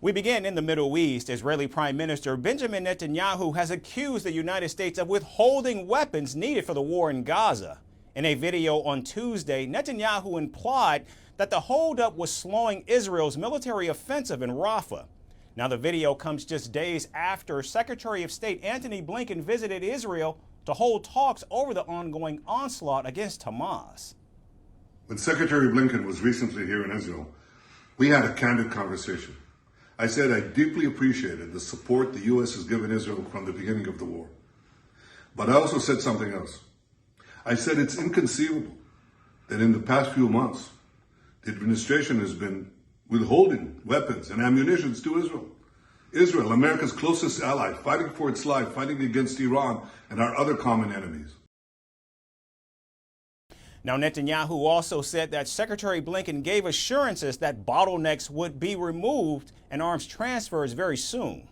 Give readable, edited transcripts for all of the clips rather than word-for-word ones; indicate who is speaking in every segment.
Speaker 1: We begin in the Middle East. Israeli Prime Minister Benjamin Netanyahu has accused the United States of withholding weapons needed for the war in Gaza. In a video on Tuesday, Netanyahu implied that the holdup was slowing Israel's military offensive in Rafah. Now, the video comes just days after Secretary of State Antony Blinken visited Israel to hold talks over the ongoing onslaught against Hamas.
Speaker 2: When Secretary Blinken was recently here in Israel, we had a candid conversation. I said I deeply appreciated the support the U.S. has given Israel from the beginning of the war. But I also said something else. I said it's inconceivable that in the past few months, the administration has been withholding weapons and ammunition to Israel. Israel, America's closest ally, fighting for its life, fighting against Iran and our other common enemies.
Speaker 1: Now, Netanyahu also said that Secretary Blinken gave assurances that bottlenecks would be removed and arms transfers very soon.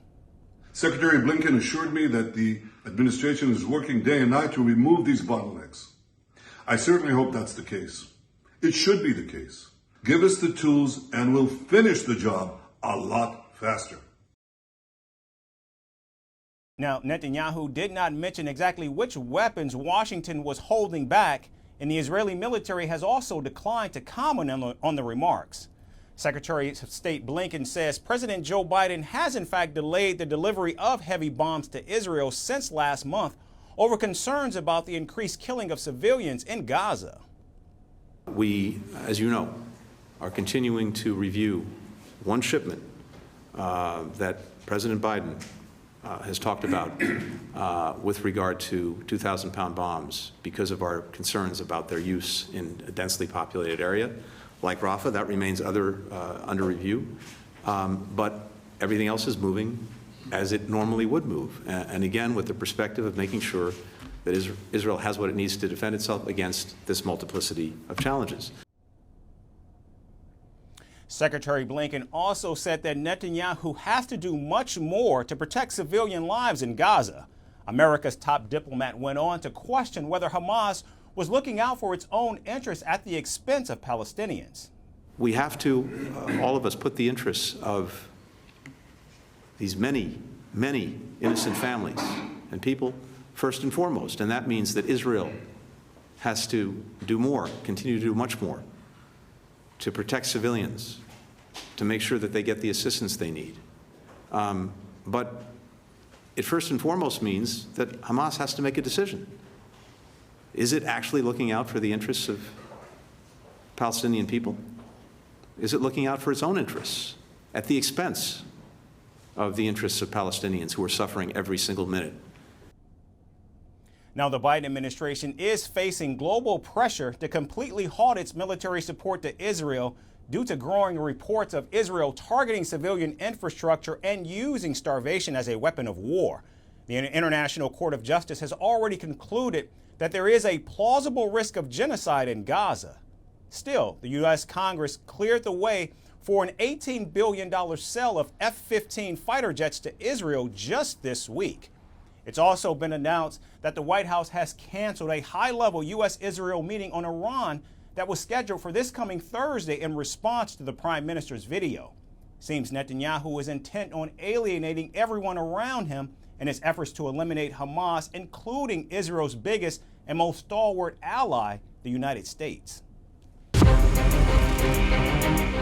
Speaker 2: Secretary Blinken assured me that the administration is working day and night to remove these bottlenecks. I certainly hope that's the case. It should be the case. Give us the tools and we'll finish the job a lot faster.
Speaker 1: Now, Netanyahu did not mention exactly which weapons Washington was holding back, and the Israeli military has also declined to comment on the remarks. Secretary of State Blinken says President Joe Biden has in fact delayed the delivery of heavy bombs to Israel since last month over concerns about the increased killing of civilians in Gaza.
Speaker 3: We, as you know, are continuing to review one shipment that President Biden has talked about with regard to 2,000-pound bombs because of our concerns about their use in a densely populated area. Like Rafah, that remains under review. But everything else is moving as it normally would move. And again, with the perspective of making sure that Israel has what it needs to defend itself against this multiplicity of challenges.
Speaker 1: Secretary Blinken also said that Netanyahu has to do much more to protect civilian lives in Gaza. America's top diplomat went on to question whether Hamas was looking out for its own interests at the expense of Palestinians.
Speaker 3: We have to, all of us, put the interests of these many, many innocent families and people first and foremost. And that means that Israel has to do more, continue to do much more, to protect civilians, to make sure that they get the assistance they need. But it first and foremost means that Hamas has to make a decision. Is it actually looking out for the interests of Palestinian people? Is it looking out for its own interests at the expense of the interests of Palestinians who are suffering every single minute?
Speaker 1: Now, the Biden administration is facing global pressure to completely halt its military support to Israel due to growing reports of Israel targeting civilian infrastructure and using starvation as a weapon of war. The International Court of Justice has already concluded that there is a plausible risk of genocide in Gaza. Still, the U.S. Congress cleared the way for an $18 billion sale of F-15 fighter jets to Israel just this week. It's also been announced that the White House has canceled a high-level U.S.-Israel meeting on Iran that was scheduled for this coming Thursday in response to the Prime Minister's video. Seems Netanyahu is intent on alienating everyone around him in his efforts to eliminate Hamas, including Israel's biggest and most stalwart ally, the United States.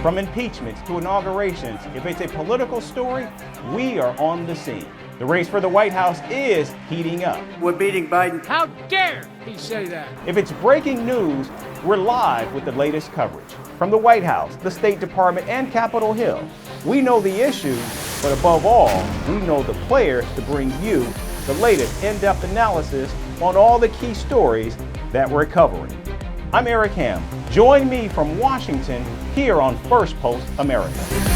Speaker 1: From impeachments to inaugurations, if it's a political story, we are on the scene. The race for the White House is heating up.
Speaker 4: We're beating Biden.
Speaker 5: How dare he say that?
Speaker 1: If it's breaking news, we're live with the latest coverage. From the White House, the State Department, and Capitol Hill, we know the issues, but above all, we know the players to bring you the latest in-depth analysis on all the key stories that we're covering. I'm Eric Ham. Join me from Washington here on Firstpost America.